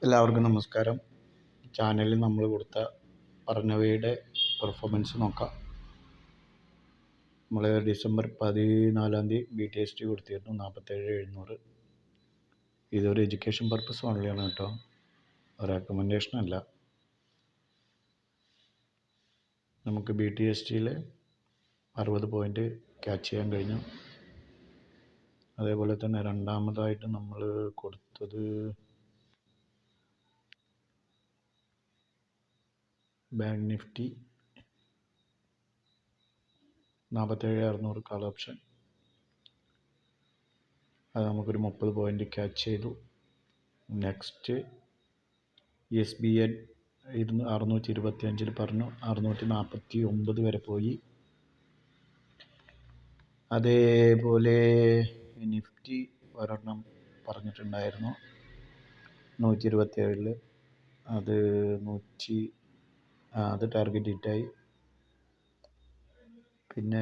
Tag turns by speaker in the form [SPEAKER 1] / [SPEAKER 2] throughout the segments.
[SPEAKER 1] എല്ലാവർക്കും നമസ്കാരം. ചാനലിൽ നമ്മൾ പറഞ്ഞവയുടെ പെർഫോമൻസ് നോക്കാം. നമ്മൾ ഡിസംബർ 14 BTST കൊടുത്തിരുന്നു 47,700. ഇതൊരു എഡ്യൂക്കേഷൻ പർപ്പസ് ഓൺലിയാണ് കേട്ടോ, റെക്കമെൻഡേഷൻ അല്ല. നമുക്ക് BTSTയിൽ 60 പോയിൻ്റ് ക്യാച്ച് ചെയ്യാൻ കഴിഞ്ഞു. അതേപോലെ തന്നെ രണ്ടാമതായിട്ട് നമ്മൾ കൊടുത്തത് ബാങ്ക് നിഫ്റ്റി 47,600 കാൾ ഓപ്ഷൻ. അത് നമുക്കൊരു 30 പോയിൻ്റ് ക്യാച്ച് ചെയ്തു. നെക്സ്റ്റ് SBN 625 പറഞ്ഞു, 649 വരെ പോയി. അതേപോലെ നിഫ്റ്റി ഒരെണ്ണം പറഞ്ഞിട്ടുണ്ടായിരുന്നു 127, അത് ടാർഗറ്റ് ഹിറ്റായി. പിന്നെ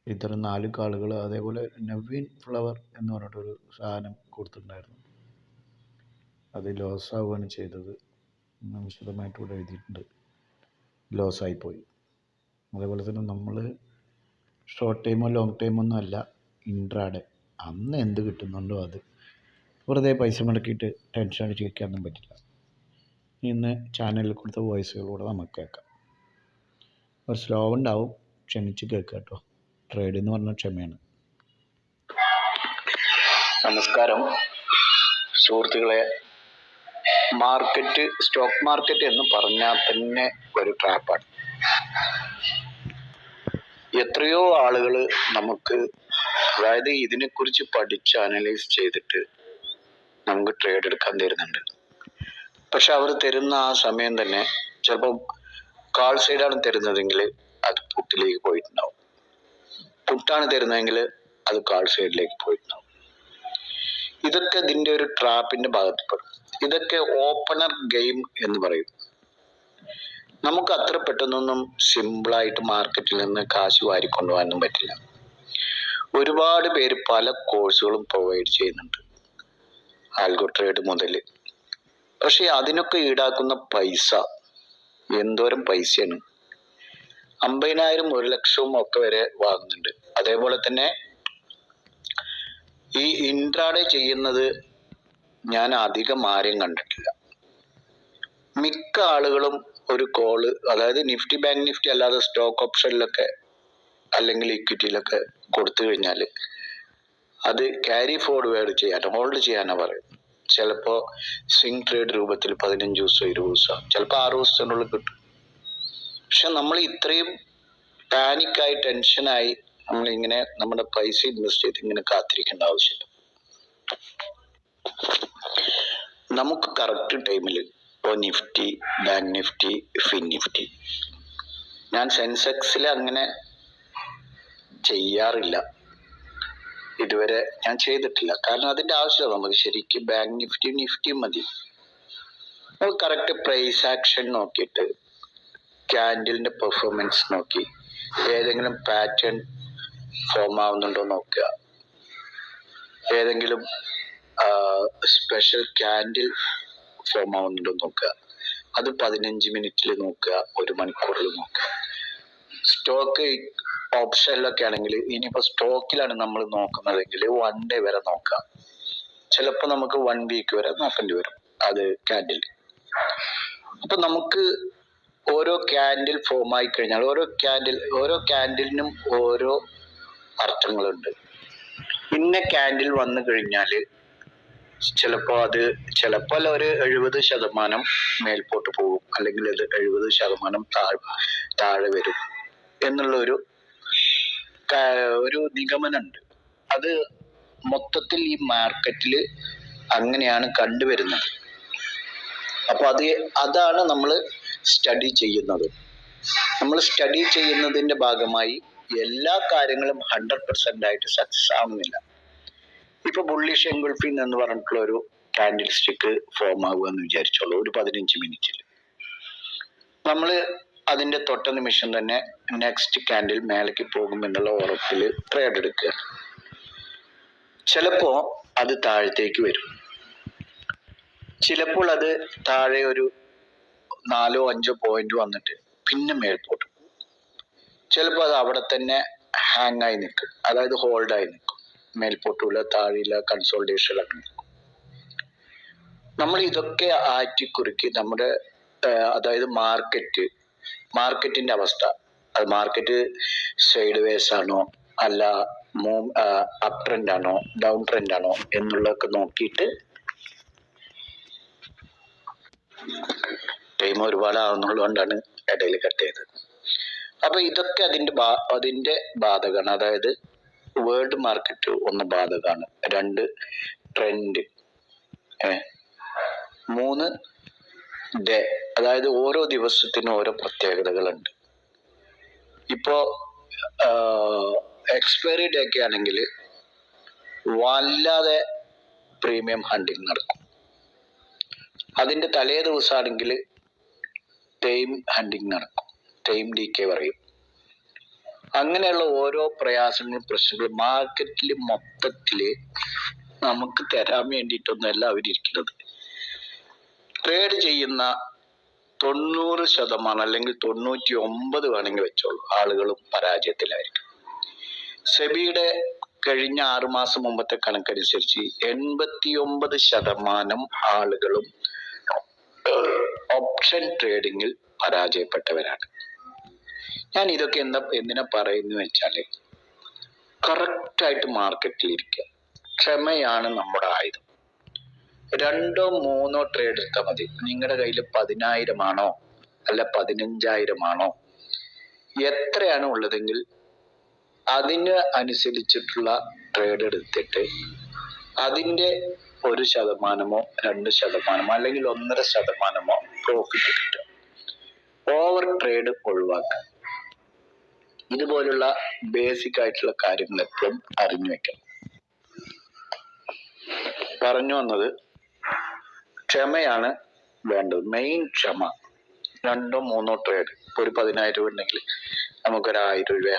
[SPEAKER 1] ഇത്തരം 4 കാളുകൾ. അതേപോലെ നവീൻ ഫ്ലവർ എന്ന് പറഞ്ഞിട്ടൊരു സാധനം കൊടുത്തിട്ടുണ്ടായിരുന്നു, അത് ലോസ് ആവുകയാണ് ചെയ്തത്. വിശദമായിട്ട് ഇവിടെ എഴുതിയിട്ടുണ്ട്, ലോസായിപ്പോയി. അതേപോലെ തന്നെ നമ്മൾ ഷോർട്ട് ടൈമോ ലോങ് ടൈമോ ഒന്നും അല്ല, ഇൻട്രാഡേ. അന്ന് എന്ത് കിട്ടുന്നുണ്ടോ അത് വെറുതെ പൈസ മുടക്കിയിട്ട് ടെൻഷൻ അടിച്ച് വയ്ക്കാനൊന്നും പറ്റില്ല. ഇന്ന് ചാനലിൽ കൊടുത്ത വോയിസുകളൂടെ നമുക്ക് കേൾക്കാം. ഒരു സ്ലോ ഉണ്ടാവും, ക്ഷമിച്ച് കേൾക്കുക കേട്ടോ. ട്രേഡ് എന്ന് പറഞ്ഞാൽ ക്ഷമയാണ്.
[SPEAKER 2] നമസ്കാരം സുഹൃത്തുക്കളെ. സ്റ്റോക്ക് മാർക്കറ്റ് എന്ന് പറഞ്ഞാൽ തന്നെ ഒരു ട്രാപ്പാണ്. എത്രയോ ആളുകൾ നമുക്ക്, അതായത് ഇതിനെക്കുറിച്ച് പഠിച്ച് അനലൈസ് ചെയ്തിട്ട് നമുക്ക് ട്രേഡ് എടുക്കാൻ തരുന്നുണ്ട്. പക്ഷെ അവർ തരുന്ന ആ സമയം തന്നെ ചിലപ്പോൾ കാൾ സൈഡാണ് തരുന്നതെങ്കിൽ അത് പുട്ടിലേക്ക് പോയിട്ടുണ്ടാവും, പുട്ടാണ് തരുന്നതെങ്കിൽ അത് കാൾ സൈഡിലേക്ക് പോയിട്ടുണ്ടാവും. ഇതൊക്കെ ഇതിൻ്റെ ഒരു ട്രാപ്പിന്റെ ഭാഗത്തുപെടും. ഇതൊക്കെ ഓപ്പണർ ഗെയിം എന്ന് പറയും. നമുക്ക് അത്ര പെട്ടെന്നൊന്നും സിമ്പിളായിട്ട് മാർക്കറ്റിൽ നിന്ന് കാശ് വാരിക്കൊണ്ടുപോകാനൊന്നും പറ്റില്ല. ഒരുപാട് പേര് പല കോഴ്സുകളും പ്രൊവൈഡ് ചെയ്യുന്നുണ്ട്, ആൽഗോ ട്രേഡ് മുതൽ. പക്ഷെ അതിനൊക്കെ ഈടാക്കുന്ന പൈസ എന്തോരം പൈസയാണ്! 50,000, 1,00,000 ഒക്കെ വരെ വാങ്ങുന്നുണ്ട്. അതേപോലെ തന്നെ ഈ ഇൻട്രാഡേ ചെയ്യുന്നത് ഞാൻ അധികം ആരെയും കണ്ടിട്ടില്ല. മിക്ക ആളുകളും ഒരു കോള്, അതായത് നിഫ്റ്റി ബാങ്ക് നിഫ്റ്റി അല്ലാതെ സ്റ്റോക്ക് ഓപ്ഷനിലൊക്കെ അല്ലെങ്കിൽ ഇക്വിറ്റിയിലൊക്കെ കൊടുത്തു കഴിഞ്ഞാൽ അത് ക്യാരി ഫോർവേഡ് ചെയ്യാനോ ഹോൾഡ് ചെയ്യാനോ പറയും. ചിലപ്പോൾ സ്വിംഗ് ട്രേഡ് രൂപത്തിൽ 15 ദിവസം 20 ദിവസം, ചിലപ്പോൾ 6 ദിവസത്തിനുള്ളിൽ കിട്ടും. പക്ഷെ നമ്മൾ ഇത്രയും പാനിക്കായി ടെൻഷനായി നമ്മളിങ്ങനെ നമ്മുടെ പൈസ ഇൻവെസ്റ്റ് ചെയ്ത് ഇങ്ങനെ കാത്തിരിക്കേണ്ട ആവശ്യമില്ല. നമുക്ക് കറക്റ്റ് ടൈമിൽ ഇപ്പോൾ Nifty, bank Nifty, fin Nifty, ഞാൻ സെൻസെക്സിൽ അങ്ങനെ ചെയ്യാറില്ല, ഇതുവരെ ഞാൻ ചെയ്തിട്ടില്ല. കാരണം അതിൻ്റെ ആവശ്യമില്ല നമുക്ക്. ശരിക്കും ബാങ്ക് നിഫ്റ്റിയും മതി. നമുക്ക് കറക്റ്റ് പ്രൈസ് ആക്ഷൻ നോക്കിയിട്ട് ക്യാൻഡിലിൻ്റെ പെർഫോമൻസ് നോക്കി ഏതെങ്കിലും പാറ്റേൺ ഫോം ആവുന്നുണ്ടോ നോക്കുക, ഏതെങ്കിലും സ്പെഷ്യൽ ക്യാൻഡിൽ ഫോം ആവുന്നുണ്ടോ നോക്കുക. അത് 15 മിനിറ്റിൽ നോക്കുക, 1 മണിക്കൂറിൽ നോക്കുക. സ്റ്റോക്ക് ഓപ്ഷനിലൊക്കെ ആണെങ്കിൽ, ഇനിയിപ്പോൾ സ്റ്റോക്കിലാണ് നമ്മൾ നോക്കുന്നതെങ്കിൽ 1 ഡേ വരെ നോക്കാം. ചിലപ്പോൾ നമുക്ക് 1 വീക്ക് വരെ നോക്കേണ്ടി വരും അത് ക്യാൻഡിൽ. അപ്പൊ നമുക്ക് ഓരോ ക്യാൻഡിൽ ഫോം ആയി കഴിഞ്ഞാൽ ഓരോ ക്യാൻഡിലിനും ഓരോ അർത്ഥങ്ങളുണ്ട്. ഇന്ന ക്യാൻഡിൽ വന്നു കഴിഞ്ഞാൽ ചിലപ്പോൾ ഒരു 70% മേൽപോട്ട് പോകും, അല്ലെങ്കിൽ അത് 70% താഴെ വരും എന്നുള്ള ഒരു നിഗമനമുണ്ട്. അത് മൊത്തത്തിൽ ഈ മാർക്കറ്റിൽ അങ്ങനെയാണ് കണ്ടുവരുന്നത്. അപ്പൊ അതാണ് നമ്മൾ സ്റ്റഡി ചെയ്യുന്നത്. നമ്മൾ സ്റ്റഡി ചെയ്യുന്നതിന്റെ ഭാഗമായി എല്ലാ കാര്യങ്ങളും 100% ആയിട്ട് സക്സസ് ആവുന്നില്ല. ഇപ്പൊ ബുള്ളിഷ് എൻഗൾഫിംഗ് എന്ന് പറഞ്ഞിട്ടുള്ള ഒരു കാൻഡിൽ സ്റ്റിക്ക് ഫോം ആവുക എന്ന് വിചാരിച്ചോളൂ, ഒരു 15 മിനിറ്റിൽ. നമ്മൾ അതിന്റെ തൊട്ട നിമിഷം തന്നെ നെക്സ്റ്റ് ക്യാൻഡിൽ മേലേക്ക് പോകും എന്നുള്ള ഉറപ്പിൽ ട്രേഡ് എടുക്കുക. ചിലപ്പോ അത് താഴത്തേക്ക് വരും, ചിലപ്പോൾ അത് താഴെ ഒരു 4-5 പോയിന്റ് വന്നിട്ട് പിന്നെ മേൽപോട്ട് പോകും. ചിലപ്പോൾ അത് അവിടെ തന്നെ ഹാങ് ആയി നിൽക്കും, അതായത് ഹോൾഡായി നിൽക്കും, മേൽപോട്ടുള്ള താഴെയില്ല, കൺസോൾട്ടേഷൻ നിൽക്കും. നമ്മൾ ഇതൊക്കെ ആറ്റിക്കുറുക്കി നമ്മുടെ അതായത് മാർക്കറ്റിന്റെ അവസ്ഥ, അത് മാർക്കറ്റ് സൈഡ് വേസ് ആണോ അല്ല അപ് ട്രെൻഡ് ആണോ ഡൗൺ ട്രെൻഡ് ആണോ എന്നുള്ളതൊക്കെ നോക്കിയിട്ട് ടൈം ഒരുപാട് ആവുന്നുള്ളതുകൊണ്ടാണ് ഇടയിൽ കട്ട് ചെയ്തത്. അപ്പൊ ഇതൊക്കെ അതിന്റെ ബാധകമാണ്. അതായത് വേൾഡ് മാർക്കറ്റ് ഒന്ന് ബാധകമാണ്, 2 ട്രെൻഡ്, 3 ഡേ, അതായത് ഓരോ ദിവസത്തിനും ഓരോ പ്രത്യേകതകളുണ്ട്. ഇപ്പോ എക്സ്പയറി ഡേ ഒക്കെ ആണെങ്കിൽ വല്ലാതെ പ്രീമിയം ഹണ്ടിങ് നടക്കും. അതിന്റെ തലേ ദിവസമാണെങ്കിൽ ടൈം ഹണ്ടിങ് നടക്കും, ടൈം DK പറയും. അങ്ങനെയുള്ള ഓരോ പ്രശ്നങ്ങളും മാർക്കറ്റിൽ മൊത്തത്തില് നമുക്ക് തരാൻ വേണ്ടിയിട്ടൊന്നുമല്ല അവരിയ്ക്കുന്നത്. ട്രേഡ് ചെയ്യുന്ന 90% അല്ലെങ്കിൽ 99 വേണമെങ്കിൽ വെച്ചോളൂ ആളുകളും പരാജയത്തിലായിരിക്കും. സെബിയുടെ കഴിഞ്ഞ 6 മാസം മുമ്പത്തെ കണക്കനുസരിച്ച് 89% ആളുകളും ഓപ്ഷൻ ട്രേഡിങ്ങിൽ പരാജയപ്പെട്ടവരാണ്. ഞാൻ ഇതൊക്കെ എന്തിനാ പറയുന്നു വെച്ചാല്, കറക്റ്റായിട്ട് മാർക്കറ്റിൽ ഇരിക്കുക. ക്ഷമയാണ് നമ്മുടെ ആയുധം. 2-3 ട്രേഡ് എടുത്താൽ മതി. നിങ്ങളുടെ കയ്യിൽ 10,000 ആണോ അല്ല 15,000 ആണോ, എത്രയാണ് ഉള്ളതെങ്കിൽ അതിന് അനുസരിച്ചിട്ടുള്ള ട്രേഡ് എടുത്തിട്ട് അതിന്റെ 1%, 2% അല്ലെങ്കിൽ 1.5% പ്രോഫിറ്റ് കിട്ടുക. ഓവർ ട്രേഡ് ഒഴിവാക്കുക. ഇതുപോലുള്ള ബേസിക് ആയിട്ടുള്ള കാര്യങ്ങൾ എപ്പോഴും അറിഞ്ഞു വെക്കണം. പറഞ്ഞു വന്നത്, ക്ഷമയാണ് വേണ്ടത്, മെയിൻ ക്ഷമ. 2-3 ട്രേഡ്, ഒരു 10,000 ഉണ്ടെങ്കിൽ നമുക്കൊരു 1,000 രൂപ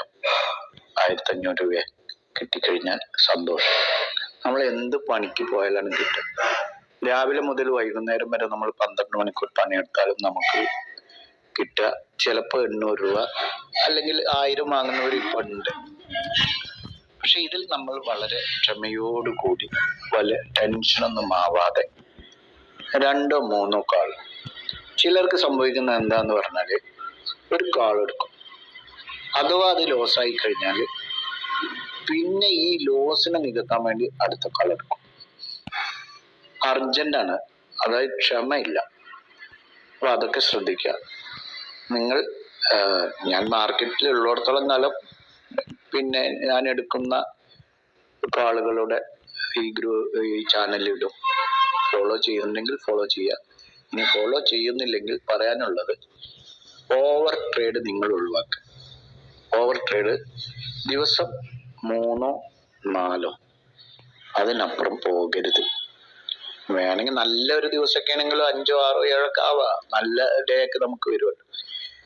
[SPEAKER 2] 1,500 രൂപ കിട്ടിക്കഴിഞ്ഞാൽ സന്തോഷം. നമ്മൾ എന്ത് പണിക്ക് പോയാലാണ് കിട്ടുക. രാവിലെ മുതൽ വൈകുന്നേരം വരെ നമ്മൾ 12 മണിക്കൂർ പണിയെടുത്താലും നമുക്ക് കിട്ടുക ചിലപ്പോൾ 800 രൂപ അല്ലെങ്കിൽ 1000 വാങ്ങുന്നവർ ഇപ്പോൾ ഉണ്ട്. പക്ഷെ ഇതിൽ നമ്മൾ വളരെ ക്ഷമയോടുകൂടി വല്ല ടെൻഷനൊന്നും ആവാതെ 2-3 കാൾ. ചിലർക്ക് സംഭവിക്കുന്നത് എന്താന്ന് പറഞ്ഞാല്, ഒരു കാൾ എടുക്കും, അഥവാ അത് ലോസായി കഴിഞ്ഞാൽ പിന്നെ ഈ ലോസിനെ നികത്താൻ വേണ്ടി അടുത്ത കാൾ എടുക്കും. അർജന്റാണ്, അതായത് ക്ഷമയില്ല. അപ്പൊ അതൊക്കെ ശ്രദ്ധിക്കുക. ഞാൻ മാർക്കറ്റിൽ ഉള്ളിടത്തോളം കാലം പിന്നെ ഞാൻ എടുക്കുന്ന ആളുകളുടെ ഈ ചാനലിടും. ഫോളോ ചെയ്യുന്നുണ്ടെങ്കിൽ ഫോളോ ചെയ്യുക. ഇനി ഫോളോ ചെയ്യുന്നില്ലെങ്കിൽ പറയാനുള്ളത്, ഓവർ ട്രേഡ് നിങ്ങൾ ഒഴിവാക്കുക. ഓവർ ട്രേഡ് ദിവസം 3-4 അതിനപ്പുറം പോകരുത്. വേണമെങ്കിൽ നല്ലൊരു ദിവസമൊക്കെ ആണെങ്കിലും 5-6-7 ആവാം, നല്ല ഡേ ഒക്കെ നമുക്ക് വരുമല്ലോ.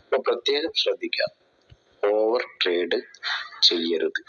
[SPEAKER 2] അപ്പൊ പ്രത്യേകം ശ്രദ്ധിക്കാം, ഓവർ ട്രേഡ് ചെയ്യരുത്.